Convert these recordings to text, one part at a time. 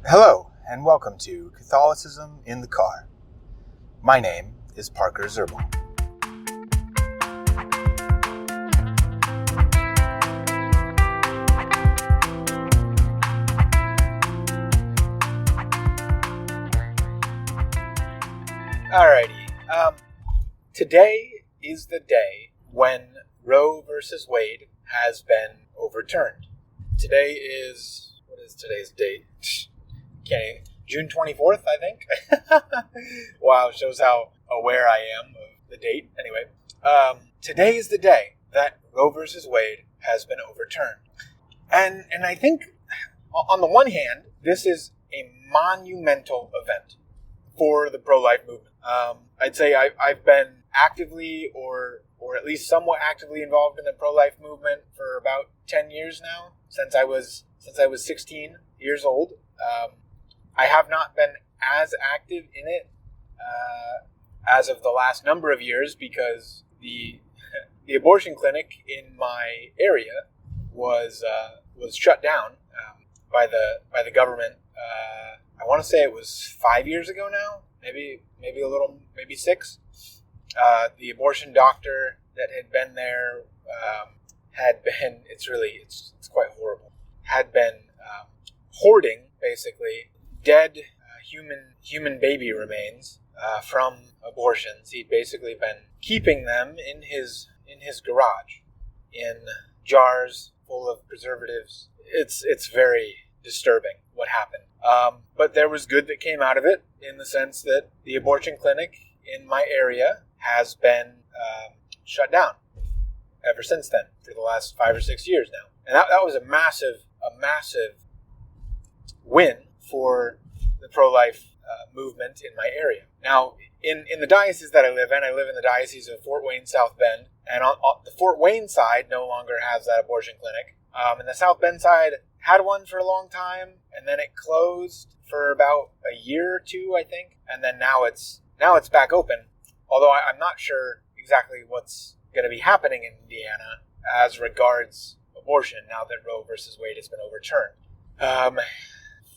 Hello, and welcome to Catholicism in the Car. My name is Parker Zerbal. Alrighty, today is the day when Roe versus Wade has been overturned. Today is, what is today's date? June 24th, I think. Wow, shows how aware I am of the date. Anyway, today is the day that Roe versus Wade has been overturned. And I think, on the one hand, this is a monumental event for the pro-life movement. I'd say I've been actively or at least somewhat actively involved in the pro-life movement for about 10 years now, since I was 16 years old. I have not been as active in it as of the last number of years because the abortion clinic in my area was shut down by the government. I want to say it was 5 years ago now, maybe 6. The abortion doctor that had been there it's quite horrible. Had been hoarding basically dead human baby remains from abortions. He'd basically been keeping them in his garage in jars full of preservatives. It's very disturbing what happened. But there was good that came out of it in the sense that the abortion clinic in my area has been shut down ever since then for the last 5 or 6 years now. And that was a massive win for the pro-life movement in my area. Now, in the diocese that I live in the diocese of Fort Wayne, South Bend, and on the Fort Wayne side no longer has that abortion clinic. And the South Bend side had one for a long time, and then it closed for about a year or two, I think, and then now it's back open. Although I'm not sure exactly what's going to be happening in Indiana as regards abortion now that Roe versus Wade has been overturned.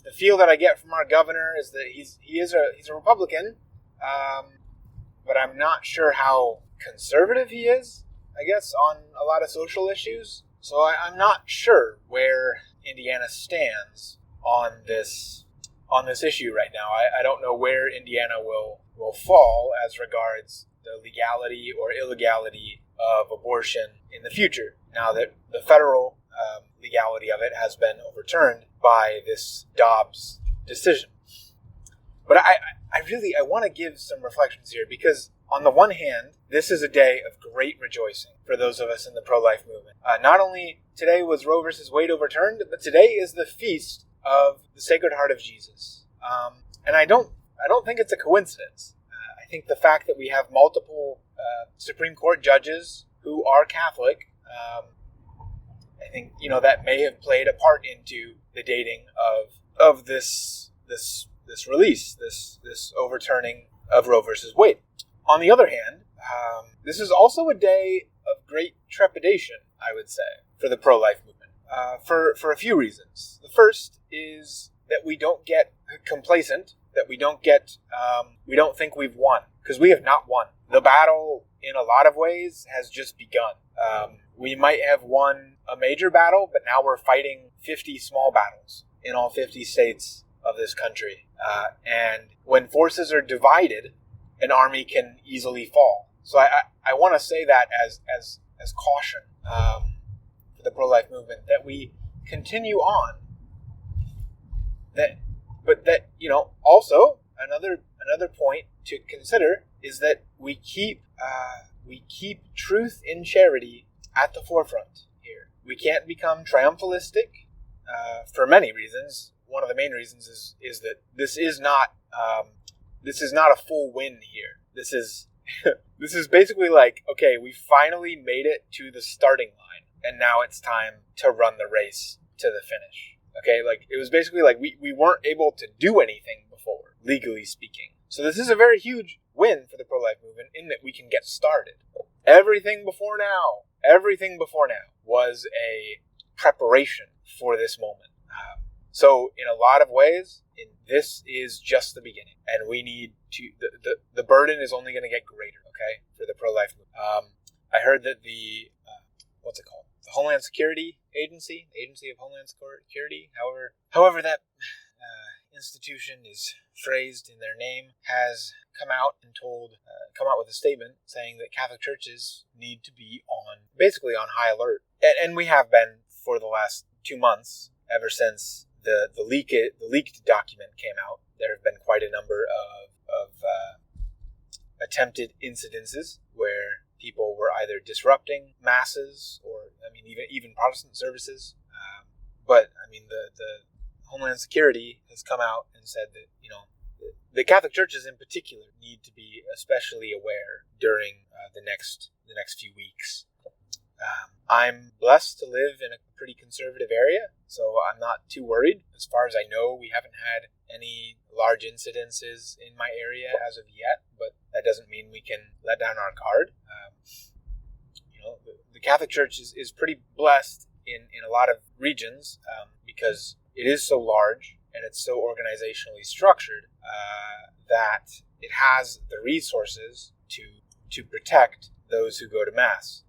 The feel that I get from our governor is that he's a Republican, but I'm not sure how conservative he is, I guess, on a lot of social issues. So I'm not sure where Indiana stands on this issue right now. I don't know where Indiana will fall as regards the legality or illegality of abortion in the future, now that the federal legality of it has been overturned by this Dobbs decision. But I want to give some reflections here because on the one hand, this is a day of great rejoicing for those of us in the pro-life movement. Not only today was Roe versus Wade overturned, but today is the feast of the Sacred Heart of Jesus. And I don't think it's a coincidence. I think the fact that we have multiple Supreme Court judges who are Catholic, I think that may have played a part into the dating of this release, this overturning of Roe versus Wade. On the other hand, this is also a day of great trepidation, I would say, for the pro-life movement, for a few reasons. The first is that we don't get complacent, that we don't think we've won, because we have not won. The battle, in a lot of ways, has just begun. We might have won a major battle, but now we're fighting 50 small battles in all 50 states of this country. And when forces are divided, an army can easily fall. So I want to say that as caution for the pro-life movement, that we continue on. But also another point to consider is that we keep truth in charity at the forefront here. We can't become triumphalistic for many reasons. One of the main reasons is that this is not a full win here. This is basically like, okay, we finally made it to the starting line, and now it's time to run the race to the finish. Okay, like it was basically like we weren't able to do anything before, legally speaking. So this is a very huge win for the pro-life movement in that we can get started. Everything before now was a preparation for this moment. So in a lot of ways, this is just the beginning, and we need to. The burden is only going to get greater. Okay, for the pro-life movement. I heard that the what's it called? The Homeland Security Agency of Homeland Security, however that institution is phrased in their name, has come out with a statement saying that Catholic churches need to be basically on high alert, and we have been for the last 2 months, ever since the leaked document came out. There have been quite a number of attempted incidences where people were either disrupting masses or, even Protestant services. But the Homeland Security has come out and said that, the Catholic churches in particular need to be especially aware during the next few weeks. I'm blessed to live in a pretty conservative area, so I'm not too worried. As far as I know, we haven't had any large incidences in my area as of yet, but that doesn't mean we can let down our guard. The Catholic Church is pretty blessed in a lot of regions because it is so large and it's so organizationally structured that it has the resources to protect those who go to Mass.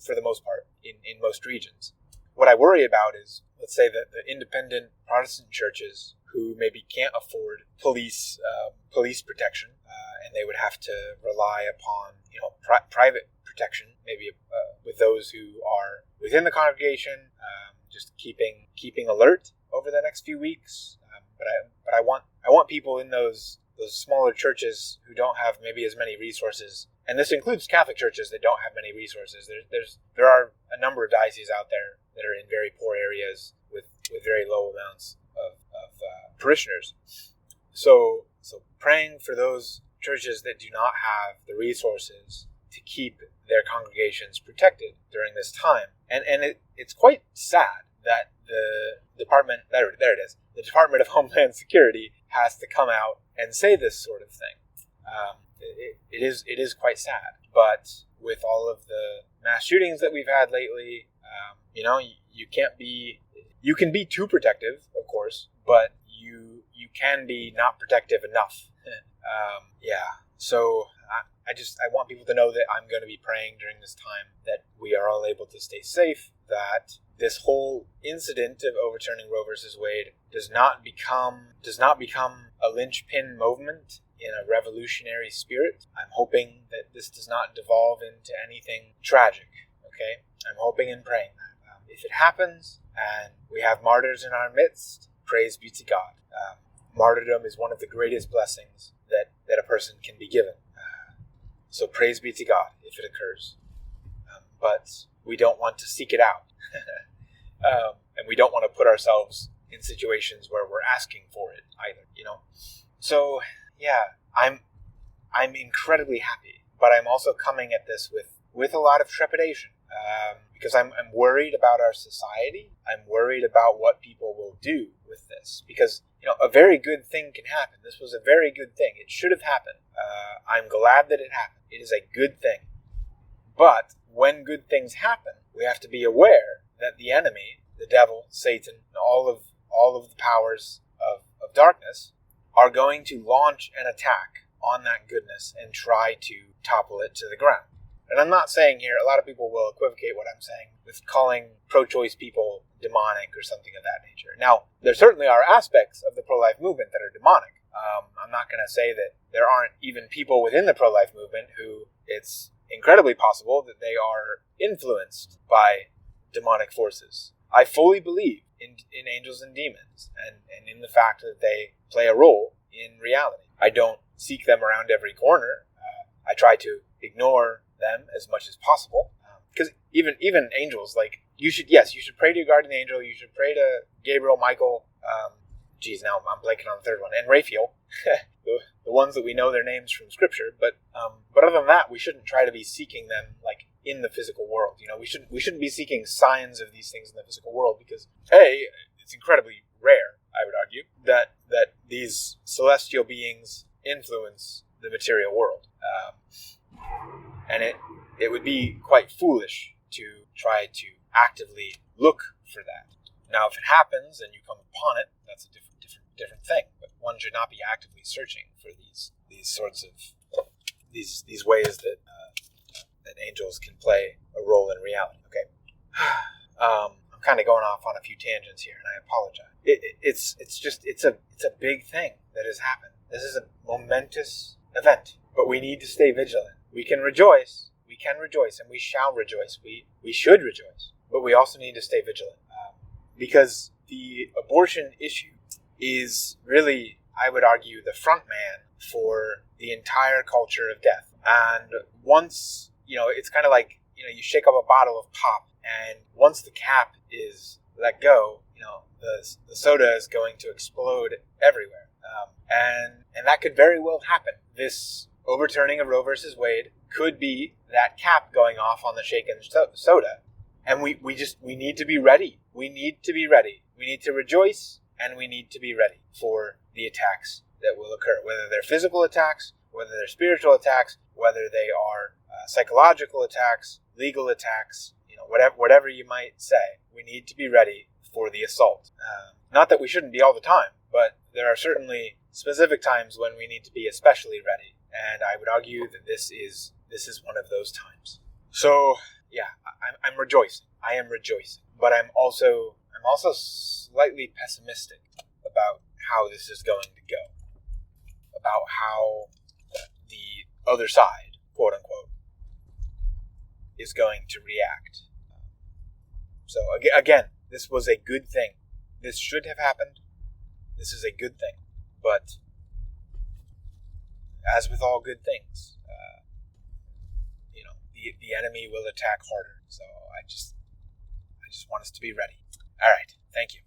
For the most part, in most regions. What I worry about is, let's say that the independent Protestant churches who maybe can't afford police protection, and they would have to rely upon private protection, maybe with those who are within the congregation, just keeping alert over the next few weeks. But I want people in those smaller churches who don't have maybe as many resources. And this includes Catholic churches that don't have many resources. There are a number of dioceses out there that are in very poor areas with very low amounts of parishioners. So praying for those churches that do not have the resources to keep their congregations protected during this time. And it's quite sad that the Department of Homeland Security has to come out and say this sort of thing. It is quite sad, but with all of the mass shootings that we've had lately, you can be too protective, of course, but you can be not protective enough. So I want people to know that I'm going to be praying during this time that we are all able to stay safe, that this whole incident of overturning Roe versus Wade does not become a linchpin movement in a revolutionary spirit. I'm hoping that this does not devolve into anything tragic, okay? I'm hoping and praying that. If it happens and we have martyrs in our midst, praise be to God. Martyrdom is one of the greatest blessings that a person can be given. So praise be to God if it occurs. But we don't want to seek it out. And we don't want to put ourselves in situations where we're asking for it either, So, yeah, I'm incredibly happy, but I'm also coming at this with a lot of trepidation, because I'm worried about our society. I'm worried about what people will do with this, because a very good thing can happen. This was a very good thing. It should have happened. I'm glad that it happened. It is a good thing. But when good things happen, we have to be aware that the enemy, the devil, Satan, and all of the powers of darkness are going to launch an attack on that goodness and try to topple it to the ground. And I'm not saying here, a lot of people will equivocate what I'm saying with calling pro-choice people demonic or something of that nature. Now, there certainly are aspects of the pro-life movement that are demonic. I'm not going to say that there aren't even people within the pro-life movement who it's incredibly possible that they are influenced by demonic forces. I fully believe in angels and demons and in the fact that they play a role in reality. I don't seek them around every corner. I try to ignore them as much as possible. Because even angels, like, you should pray to your guardian angel, you should pray to Gabriel, Michael, now I'm blanking on the third one, and Raphael, the ones that we know their names from Scripture. But other than that, we shouldn't try to be seeking them like in the physical world. We shouldn't be seeking signs of these things in the physical world because it's incredibly rare, I would argue, that these celestial beings influence the material world, and it would be quite foolish to try to actively look for that. Now, if it happens and you come upon it, that's a different thing. But one should not be actively searching for these sorts of these ways that angels can play a role in reality. Okay, I'm kind of going off on a few tangents here, and I apologize. It's a big thing that has happened. This is a momentous event, but we need to stay vigilant. We can rejoice, and we shall rejoice. We should rejoice, but we also need to stay vigilant because the abortion issue is really, I would argue, the front man for the entire culture of death. And once, it's kind of like, you shake up a bottle of pop, and once the cap is let go, the soda is going to explode everywhere. And that could very well happen. This overturning of Roe versus Wade could be that cap going off on the shaken soda. And we need to be ready. We need to be ready. We need to rejoice, and we need to be ready for the attacks that will occur, whether they're physical attacks, whether they're spiritual attacks, whether they are psychological attacks, legal attacks, whatever you might say. We need to be ready for the assault. Not that we shouldn't be all the time, but there are certainly specific times when we need to be especially ready. And I would argue that this is one of those times. So yeah, I'm rejoicing. I am rejoicing, but I'm also slightly pessimistic about how this is going to go, about how the other side, quote unquote, is going to react. So again, this was a good thing. This should have happened. This is a good thing, but as with all good things, the enemy will attack harder. So I just want us to be ready. All right. Thank you.